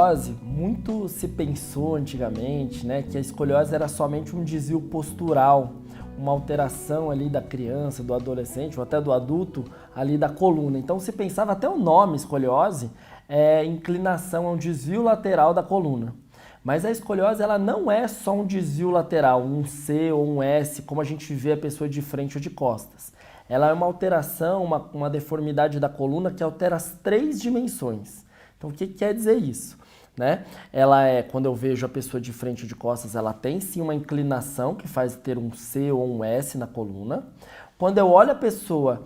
escoliose, muito se pensou antigamente, né, que a escoliose era somente um desvio postural, uma alteração ali da criança, do adolescente ou até do adulto ali da coluna. Então se pensava até o nome escoliose é inclinação, é um desvio lateral da coluna. Mas a escoliose ela não é só um desvio lateral, um C ou um S, como a gente vê a pessoa de frente ou de costas. Ela é uma alteração, uma deformidade da coluna que altera as 3 dimensões. Então o que quer dizer isso? Né? Ela é, quando eu vejo a pessoa de frente ou de costas, ela tem sim uma inclinação que faz ter um C ou um S na coluna. Quando eu olho a pessoa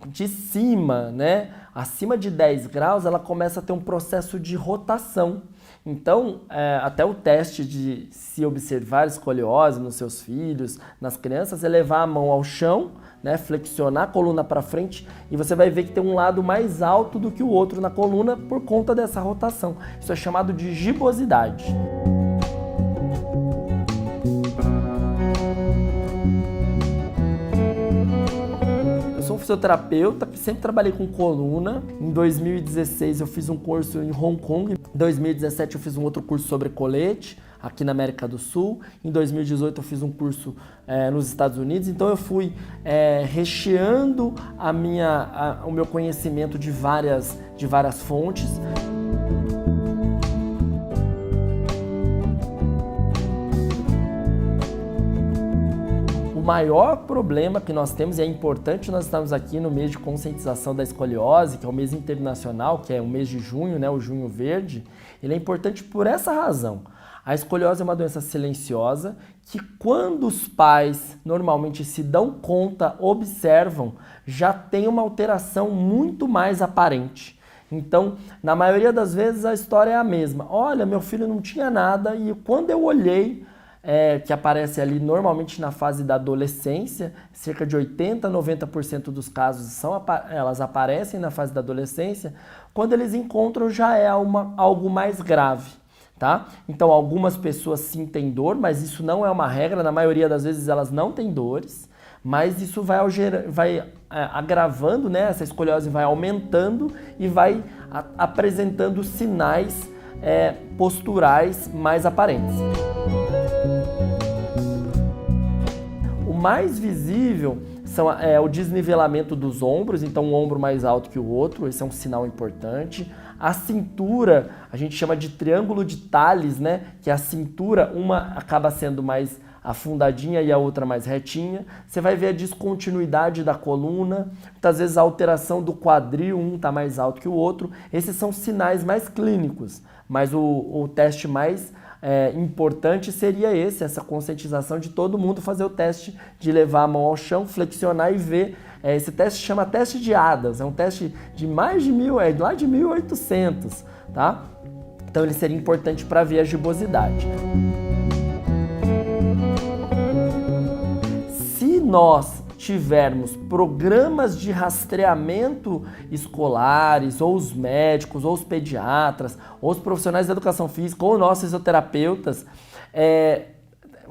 de cima, né, acima de 10 graus, ela começa a ter um processo de rotação. Então, até o teste de se observar escoliose nos seus filhos, nas crianças, é levar a mão ao chão, né, flexionar a coluna para frente e você vai ver que tem um lado mais alto do que o outro na coluna por conta dessa rotação. Isso é chamado de gibosidade. Eu sou um fisioterapeuta que sempre trabalhei com coluna. Em 2016 eu fiz um curso em Hong Kong. Em 2017 eu fiz um outro curso sobre colete aqui na América do Sul. Em 2018 eu fiz um curso nos Estados Unidos. Então eu fui recheando o meu conhecimento de várias fontes. O maior problema que nós temos, e é importante nós estarmos aqui no mês de conscientização da escoliose, que é o mês internacional, que é o mês de junho, né, o Junho Verde, ele é importante por essa razão. A escoliose é uma doença silenciosa que quando os pais normalmente se dão conta, observam, já tem uma alteração muito mais aparente. Então, na maioria das vezes a história é a mesma. Olha, meu filho não tinha nada e quando eu olhei, que aparece ali normalmente na fase da adolescência, cerca de 80% a 90% dos casos elas aparecem na fase da adolescência, quando eles encontram já é algo mais grave. Tá? Então algumas pessoas sim têm dor, mas isso não é uma regra, na maioria das vezes elas não têm dores, mas isso vai agravando, né? Essa escoliose vai aumentando e vai apresentando sinais posturais mais aparentes. O mais visível é o desnivelamento dos ombros, então um ombro mais alto que o outro, esse é um sinal importante. A cintura, a gente chama de triângulo de Thales, né? Que a cintura, uma acaba sendo mais afundadinha e a outra mais retinha. Você vai ver a descontinuidade da coluna, muitas vezes a alteração do quadril, um está mais alto que o outro. Esses são sinais mais clínicos, mas o teste mais importante seria essa conscientização de todo mundo fazer o teste de levar a mão ao chão, flexionar e ver. Esse teste chama teste de Adams, é um teste de mais de lá de 1800, tá? Então ele seria importante para ver a gibosidade. Se nós tivermos programas de rastreamento escolares, ou os médicos, ou os pediatras, ou os profissionais da educação física, ou nós fisioterapeutas,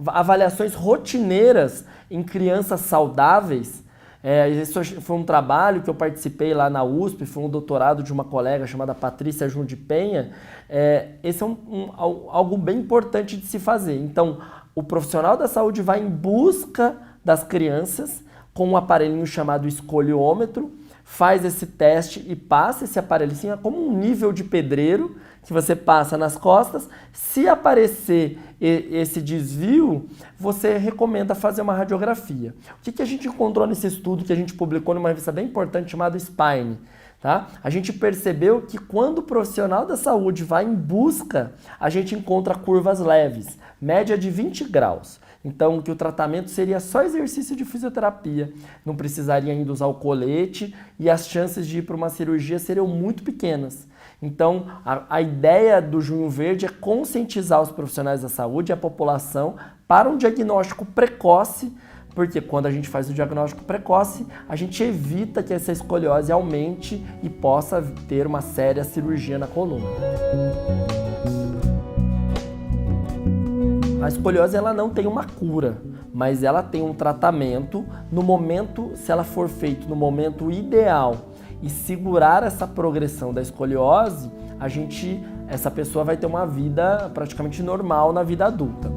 avaliações rotineiras em crianças saudáveis. Esse foi um trabalho que eu participei lá na USP, foi um doutorado de uma colega chamada Patrícia Jun de Penha. Esse é algo bem importante de se fazer. Então, o profissional da saúde vai em busca das crianças com um aparelhinho chamado escoliômetro, faz esse teste e passa esse aparelhinho, é como um nível de pedreiro que você passa nas costas. Se aparecer esse desvio, você recomenda fazer uma radiografia. O que a gente encontrou nesse estudo que a gente publicou numa revista bem importante chamada Spine? Tá? A gente percebeu que quando o profissional da saúde vai em busca, a gente encontra curvas leves, média de 20 graus. Então, que o tratamento seria só exercício de fisioterapia, não precisaria ainda usar o colete e as chances de ir para uma cirurgia seriam muito pequenas. Então, a ideia do Junho Verde é conscientizar os profissionais da saúde e a população para um diagnóstico precoce, porque quando a gente faz o diagnóstico precoce, a gente evita que essa escoliose aumente e possa ter uma séria cirurgia na coluna. A escoliose ela não tem uma cura, mas ela tem um tratamento no momento, se ela for feito no momento ideal e segurar essa progressão da escoliose, a gente essa pessoa vai ter uma vida praticamente normal na vida adulta.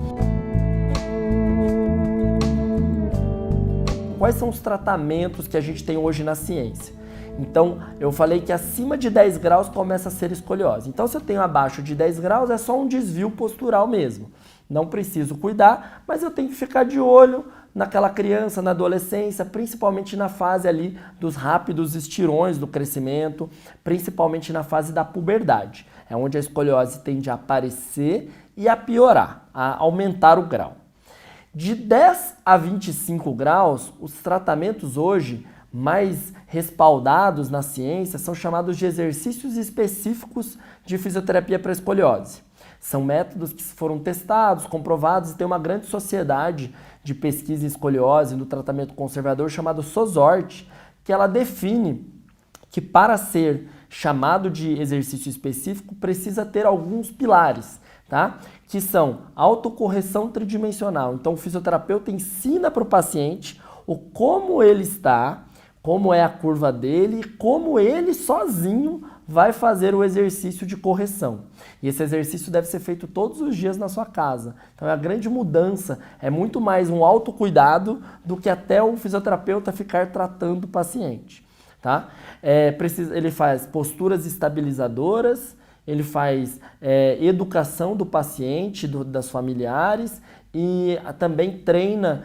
Quais são os tratamentos que a gente tem hoje na ciência? Então, eu falei que acima de 10 graus começa a ser escoliose. Então, se eu tenho abaixo de 10 graus, é só um desvio postural mesmo. Não preciso cuidar, mas eu tenho que ficar de olho naquela criança, na adolescência, principalmente na fase ali dos rápidos estirões do crescimento, principalmente na fase da puberdade. É onde a escoliose tende a aparecer e a piorar, a aumentar o grau. De 10 a 25 graus, os tratamentos hoje mais respaldados na ciência são chamados de exercícios específicos de fisioterapia para escoliose. São métodos que foram testados, comprovados e tem uma grande sociedade de pesquisa em escoliose no tratamento conservador chamado SOSORT, que ela define que para ser chamado de exercício específico precisa ter alguns pilares, tá? Que são autocorreção tridimensional. Então o fisioterapeuta ensina para o paciente o como ele está, como é a curva dele e como ele sozinho vai fazer o exercício de correção. E esse exercício deve ser feito todos os dias na sua casa. Então a grande mudança é muito mais um autocuidado do que até o fisioterapeuta ficar tratando o paciente. Tá? Ele faz posturas estabilizadoras, ele faz educação do paciente, das familiares e também treina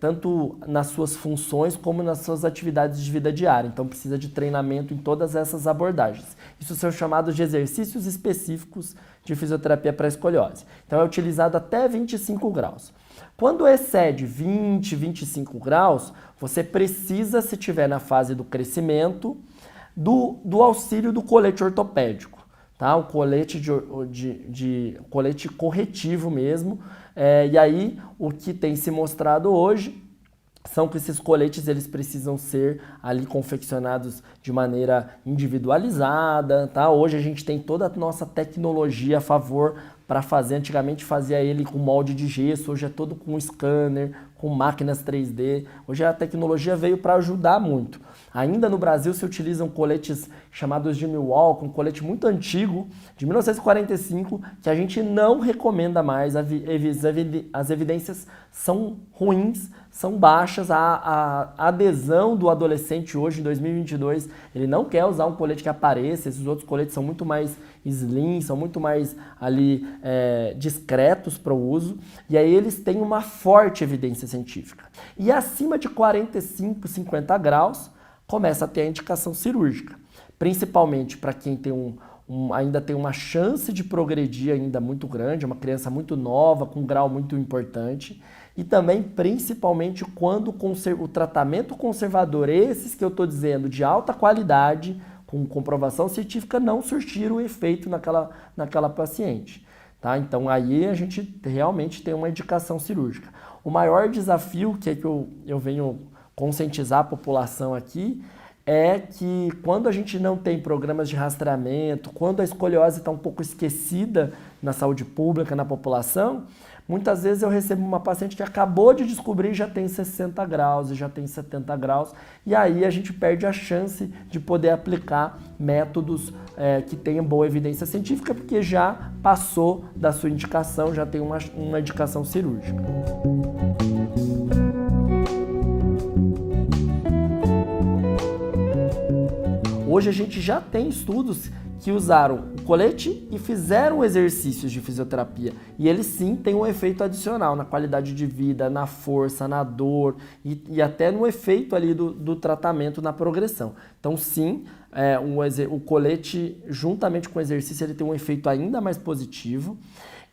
tanto nas suas funções como nas suas atividades de vida diária. Então precisa de treinamento em todas essas abordagens. Isso são chamados de exercícios específicos de fisioterapia para escoliose. Então é utilizado até 25 graus. Quando excede 20, 25 graus, você precisa, se estiver na fase do crescimento, do auxílio do colete ortopédico. Tá? O colete colete corretivo mesmo. E aí, o que tem se mostrado hoje são que esses coletes eles precisam ser ali confeccionados de maneira individualizada. Tá? Hoje a gente tem toda a nossa tecnologia a favor para fazer. Antigamente fazia ele com molde de gesso, hoje é todo com scanner, com máquinas 3D. Hoje a tecnologia veio para ajudar muito. Ainda no Brasil se utilizam coletes chamados de Milwaukee, um colete muito antigo, de 1945, que a gente não recomenda mais. As evidências são ruins, são baixas. A adesão do adolescente hoje, em 2022, ele não quer usar um colete que apareça. Esses outros coletes são muito mais slim, são muito mais ali discretos para o uso. E aí eles têm uma forte evidência científica. E acima de 45, 50 graus, começa a ter a indicação cirúrgica, principalmente para quem tem ainda tem uma chance de progredir ainda muito grande, uma criança muito nova, com um grau muito importante, e também principalmente quando o tratamento conservador, esses que eu estou dizendo, de alta qualidade, com comprovação científica, não surtiram o efeito naquela paciente. Tá? Então aí a gente realmente tem uma indicação cirúrgica. O maior desafio que eu venho conscientizar a população aqui é que quando a gente não tem programas de rastreamento, quando a escoliose está um pouco esquecida na saúde pública, na população, muitas vezes eu recebo uma paciente que acabou de descobrir e já tem 60 graus e já tem 70 graus, e aí a gente perde a chance de poder aplicar métodos que tenham boa evidência científica, porque já passou da sua indicação, já tem uma indicação cirúrgica. Hoje a gente já tem estudos que usaram o colete e fizeram exercícios de fisioterapia. E eles sim têm um efeito adicional na qualidade de vida, na força, na dor e até no efeito ali do tratamento na progressão. Então sim, o colete juntamente com o exercício ele tem um efeito ainda mais positivo.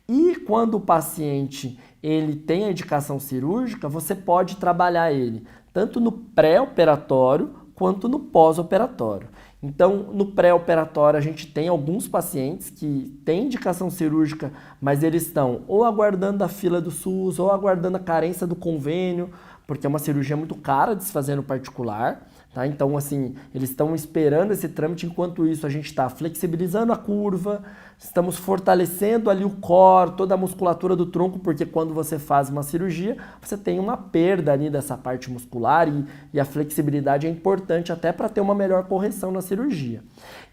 E quando o paciente ele tem a indicação cirúrgica, você pode trabalhar ele tanto no pré-operatório quanto no pós-operatório. Então, no pré-operatório, a gente tem alguns pacientes que têm indicação cirúrgica, mas eles estão ou aguardando a fila do SUS, ou aguardando a carência do convênio, porque é uma cirurgia muito cara de se fazer no particular. Tá? Então, assim, eles estão esperando esse trâmite. Enquanto isso, a gente está flexibilizando a curva, estamos fortalecendo ali o core, toda a musculatura do tronco, porque quando você faz uma cirurgia, você tem uma perda ali dessa parte muscular e a flexibilidade é importante até para ter uma melhor correção na cirurgia.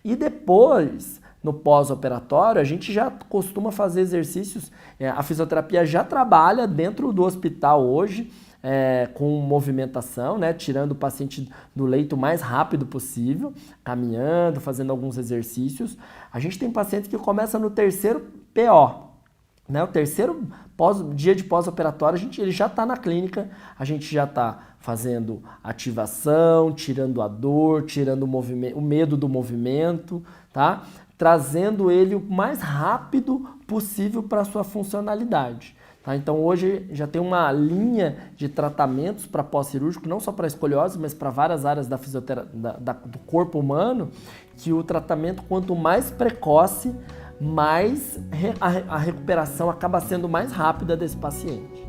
E depois no pós-operatório, a gente já costuma fazer exercícios, a fisioterapia já trabalha dentro do hospital hoje, com movimentação, né, tirando o paciente do leito o mais rápido possível, caminhando, fazendo alguns exercícios. A gente tem pacientes que começam no terceiro PO, né, o terceiro dia de pós-operatório, ele já está na clínica, a gente já está fazendo ativação, tirando a dor, tirando o medo do movimento, tá? Trazendo ele o mais rápido possível para a sua funcionalidade. Tá? Então hoje já tem uma linha de tratamentos para pós-cirúrgico, não só para escoliose, mas para várias áreas da do corpo humano, que o tratamento, quanto mais precoce, mais a recuperação acaba sendo mais rápida desse paciente.